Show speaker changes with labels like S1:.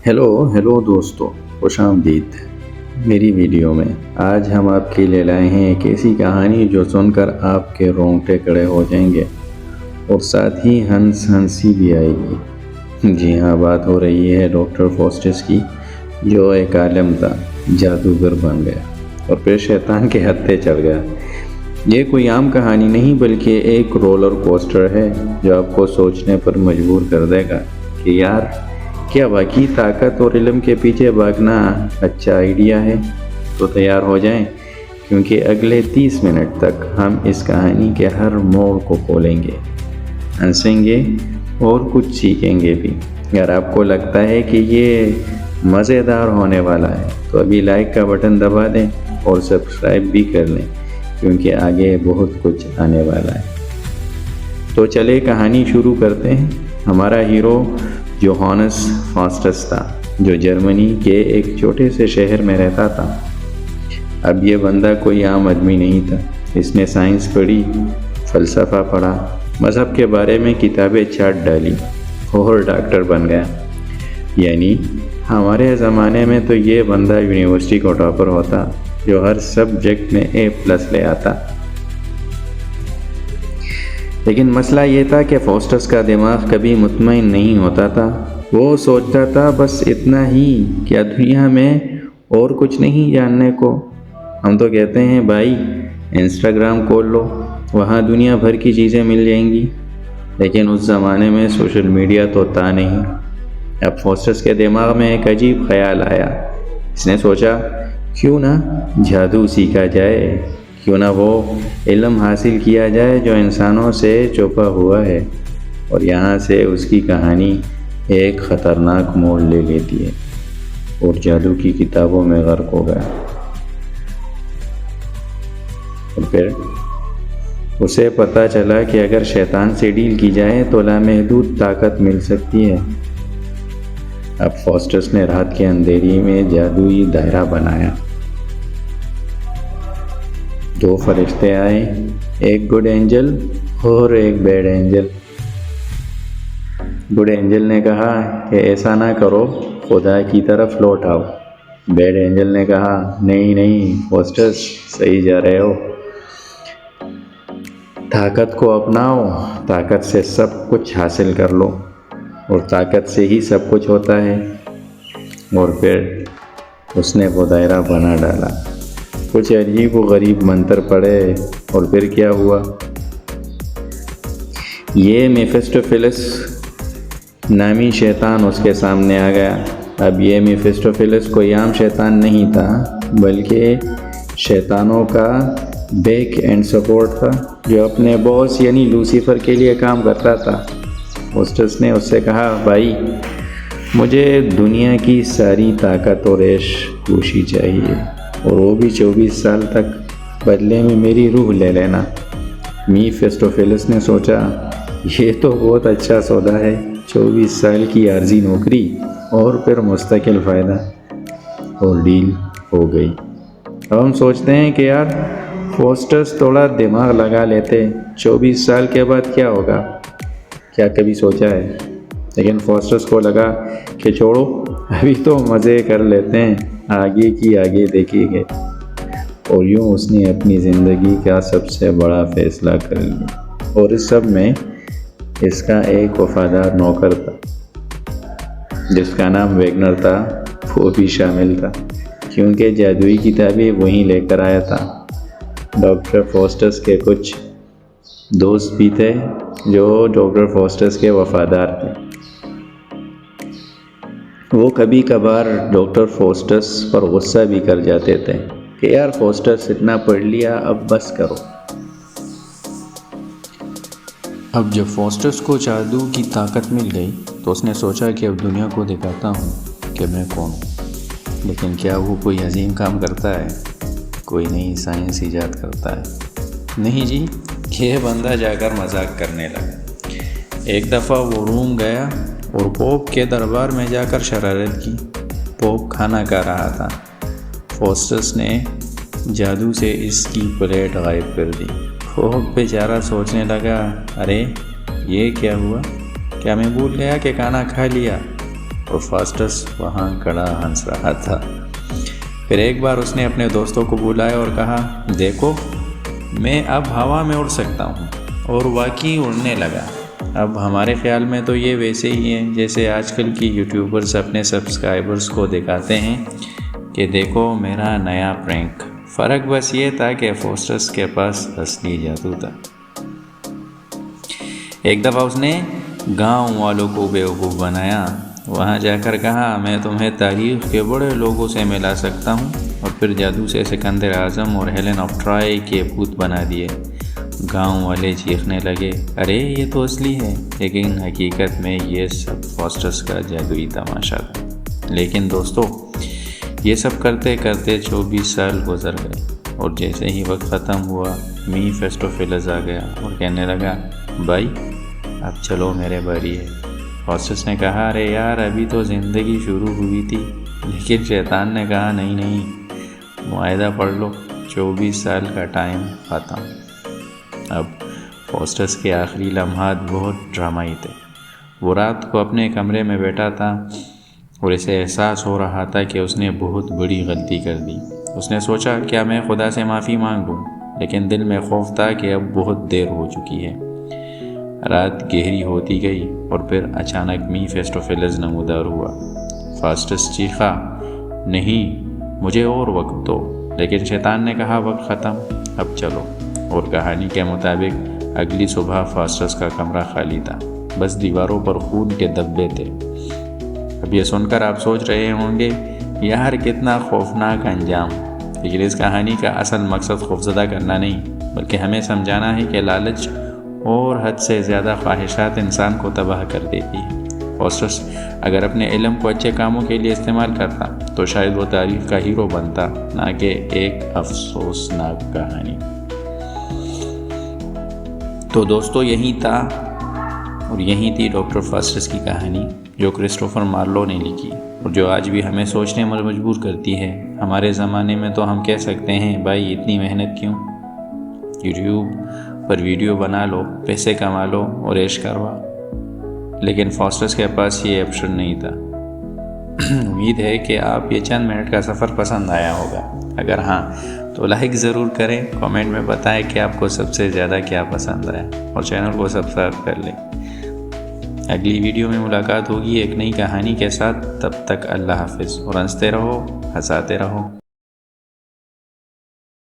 S1: Hello دوستو، خوش آمدید میری ویڈیو میں۔ آج ہم آپ کے لیے لائے ہیں ایک ایسی کہانی جو سن کر آپ کے رونگٹے کھڑے ہو جائیں گے اور ساتھ ہی ہنسی بھی آئے گی۔ جی ہاں، بات ہو رہی ہے ڈاکٹر فاسٹس کی، جو ایک عالم تھا، جادوگر بن گیا اور پھر شیطان کے ہتھے چڑھ گیا۔ یہ کوئی عام کہانی نہیں بلکہ ایک رولر کوسٹر ہے جو آپ کو سوچنے پر مجبور کر دے گا کہ یار، کیا واقعی طاقت اور علم کے پیچھے بھاگنا اچھا آئیڈیا ہے؟ تو تیار ہو جائیں، کیونکہ اگلے 30 منٹ تک ہم اس کہانی کے ہر موڑ کو کھولیں گے، ہنسیں گے اور کچھ سیکھیں گے بھی۔ اگر آپ کو لگتا ہے کہ یہ مزیدار ہونے والا ہے تو ابھی لائک کا بٹن دبا دیں اور سبسکرائب بھی کر لیں، کیونکہ آگے بہت کچھ آنے والا ہے۔ تو چلے کہانی شروع کرتے ہیں۔ ہمارا ہیرو جوہانس فاسٹس تھا، جو جرمنی کے ایک چھوٹے سے شہر میں رہتا تھا۔ اب یہ بندہ کوئی عام آدمی نہیں تھا۔ اس نے سائنس پڑھی، فلسفہ پڑھا، مذہب کے بارے میں کتابیں چھاٹ ڈالی اور ڈاکٹر بن گیا۔ یعنی ہمارے زمانے میں تو یہ بندہ یونیورسٹی کا ٹاپر ہوتا، جو ہر سبجیکٹ میں A+ لے آتا۔ لیکن مسئلہ یہ تھا کہ فاسٹس کا دماغ کبھی مطمئن نہیں ہوتا تھا۔ وہ سوچتا تھا بس اتنا ہی، کیا دنیا میں اور کچھ نہیں جاننے کو؟ ہم تو کہتے ہیں بھائی انسٹاگرام کھول لو، وہاں دنیا بھر کی چیزیں مل جائیں گی، لیکن اس زمانے میں سوشل میڈیا تو تھا نہیں۔ اب فاسٹس کے دماغ میں ایک عجیب خیال آیا۔ اس نے سوچا، کیوں نہ جادو سیکھا جائے، کیوں نہ وہ علم حاصل کیا جائے جو انسانوں سے چھپا ہوا ہے۔ اور یہاں سے اس کی کہانی ایک خطرناک موڑ لے لیتی ہے اور جادو کی کتابوں میں غرق ہو گیا۔ اور پھر اسے پتہ چلا کہ اگر شیطان سے ڈیل کی جائے تو لامحدود طاقت مل سکتی ہے۔ اب فاسٹس نے رات کے اندھیری میں جادوئی دائرہ بنایا۔ 2 فرشتے آئے، ایک گڈ اینجل اور ایک بیڈ اینجل۔ گڈ اینجل نے کہا کہ ایسا نہ کرو، خدا کی طرف لوٹ آؤ۔ بیڈ اینجل نے کہا، نہیں فاسٹس، صحیح جا رہے ہو، طاقت کو اپناؤ، طاقت سے سب کچھ حاصل کر لو، اور طاقت سے ہی سب کچھ ہوتا ہے۔ اور پھر اس نے وہ دائرہ بنا ڈالا، کچھ عجیب و غریب منتر پڑھے، اور پھر کیا ہوا؟ یہ میفسٹوفیلس نامی شیطان اس کے سامنے آ گیا۔ اب یہ میفسٹوفیلس کوئی عام شیطان نہیں تھا، بلکہ شیطانوں کا بیک اینڈ سپورٹ تھا، جو اپنے باس یعنی لوسیفر کے لیے کام کرتا تھا۔ فاسٹس نے اس سے کہا، بھائی مجھے دنیا کی ساری طاقت اور عیش خوشی چاہیے، اور وہ بھی 24 سال تک، بدلے میں میری روح لے لینا۔ میفسٹوفیلس نے سوچا، یہ تو بہت اچھا سودا ہے، 24 سال کی عارضی نوکری اور پھر مستقل فائدہ، اور ڈیل ہو گئی۔ اب ہم سوچتے ہیں کہ یار فاسٹس تھوڑا دماغ لگا لیتے، 24 سال کے بعد کیا ہوگا؟ کیا کبھی سوچا ہے؟ لیکن فاسٹس کو لگا کہ چھوڑو، ابھی تو مزے کر لیتے ہیں، آگے کی آگے دیکھیں گے۔ اور یوں اس نے اپنی زندگی کا سب سے بڑا فیصلہ کر لیا۔ اور اس سب میں اس کا ایک وفادار نوکر تھا، جس کا نام ویگنر تھا، وہ بھی شامل تھا، کیونکہ جادوئی کتابیں وہیں لے کر آیا تھا۔ ڈاکٹر فاسٹس کے کچھ دوست بھی تھے جو ڈاکٹر فاسٹس کے وفادار تھے۔ وہ کبھی کبھار ڈاکٹر فاسٹس پر غصہ بھی کر جاتے تھے کہ یار فاسٹس، اتنا پڑھ لیا، اب بس کرو۔
S2: اب جب فاسٹس کو جادو کی طاقت مل گئی تو اس نے سوچا کہ اب دنیا کو دکھاتا ہوں کہ میں کون ہوں۔ لیکن کیا وہ کوئی عظیم کام کرتا ہے، کوئی نئی سائنس ایجاد کرتا ہے؟ نہیں جی، یہ بندہ جا کر مذاق کرنے لگا۔ ایک دفعہ وہ روم گیا اور پوپ کے دربار میں جا کر شرارت کی۔ پوپ کھانا کھا رہا تھا۔ فاسٹس نے جادو سے اس کی پلیٹ غائب کر دی۔ پوپ بیچارہ سوچنے لگا، ارے یہ کیا ہوا؟ کیا میں بھول گیا کہ کھانا کھا لیا؟ اور فاسٹس وہاں کھڑا ہنس رہا تھا۔ پھر ایک بار اس نے اپنے دوستوں کو بلایا اور کہا، دیکھو میں اب ہوا میں اڑ سکتا ہوں، اور واقعی اڑنے لگا۔ اب ہمارے خیال میں تو یہ ویسے ہی ہے جیسے آج کل کی یوٹیوبرز اپنے سبسکرائبرز کو دکھاتے ہیں کہ دیکھو میرا نیا پرینک۔ فرق بس یہ تھا کہ فاسٹس کے پاس اصلی جادو تھا۔ ایک دفعہ اس نے گاؤں والوں کو بیوقوف بنایا، وہاں جا کر کہا، میں تمہیں تاریخ کے بڑے لوگوں سے ملا سکتا ہوں، اور پھر جادو سے سکندر اعظم اور ہیلن آف ٹرائی کے بھوت بنا دیے۔ گاؤں والے چیخنے لگے، ارے یہ تو اصلی ہے، لیکن حقیقت میں یہ سب فاسٹس کا جادوئی تماشا تھا۔ لیکن دوستو، یہ سب کرتے کرتے 24 سال گزر گئے، اور جیسے ہی وقت ختم ہوا میفیسٹوفیلس آ گیا اور کہنے لگا، بھائی اب چلو میرے باری ہے۔ فاسٹس نے کہا، ارے یار ابھی تو زندگی شروع ہوئی تھی۔ لیکن شیطان نے کہا، نہیں، معاہدہ پڑھ لو، 24 سال کا ٹائم ختم۔ اب فاسٹس کے آخری لمحات بہت ڈرامائی تھے۔ وہ رات کو اپنے کمرے میں بیٹھا تھا اور اسے احساس ہو رہا تھا کہ اس نے بہت بڑی غلطی کر دی۔ اس نے سوچا، کیا میں خدا سے معافی مانگ لوں؟ لیکن دل میں خوف تھا کہ اب بہت دیر ہو چکی ہے۔ رات گہری ہوتی گئی اور پھر اچانک میفیسٹوفیلس نمودار ہوا۔ فاسٹس چیخا، نہیں، مجھے اور وقت دو۔ لیکن شیطان نے کہا، وقت ختم، اب چلو۔ اور کہانی کے مطابق اگلی صبح فاسٹس کا کمرہ خالی تھا، بس دیواروں پر خون کے دھبے تھے۔ اب یہ سن کر آپ سوچ رہے ہوں گے، یار کتنا خوفناک انجام۔ لیکن اس کہانی کا اصل مقصد خوفزدہ کرنا نہیں، بلکہ ہمیں سمجھانا ہے کہ لالچ اور حد سے زیادہ خواہشات انسان کو تباہ کر دیتی ہے۔ فاسٹس اگر اپنے علم کو اچھے کاموں کے لیے استعمال کرتا تو شاید وہ تاریخ کا ہیرو بنتا، نہ کہ ایک افسوسناک کہانی۔ تو دوستو، یہی تھا اور یہی تھی ڈاکٹر فاسٹس کی کہانی، جو کرسٹوفر مارلو نے لکھی اور جو آج بھی ہمیں سوچنے میں مجبور کرتی ہے۔ ہمارے زمانے میں تو ہم کہہ سکتے ہیں، بھائی اتنی محنت کیوں؟ یوٹیوب پر ویڈیو بنا لو، پیسے کما لو اور عیش کروا۔ لیکن فاسٹس کے پاس یہ آپشن نہیں تھا۔ امید ہے کہ آپ یہ چند منٹ کا سفر پسند آیا ہوگا۔ اگر ہاں تو لائک ضرور کریں، کامنٹ میں بتائیں کہ آپ کو سب سے زیادہ کیا پسند آیا، اور چینل کو سبسکرائب کر لیں۔ اگلی ویڈیو میں ملاقات ہوگی ایک نئی کہانی کے ساتھ۔ تب تک اللہ حافظ، اور ہنستے رہو، ہنساتے رہو۔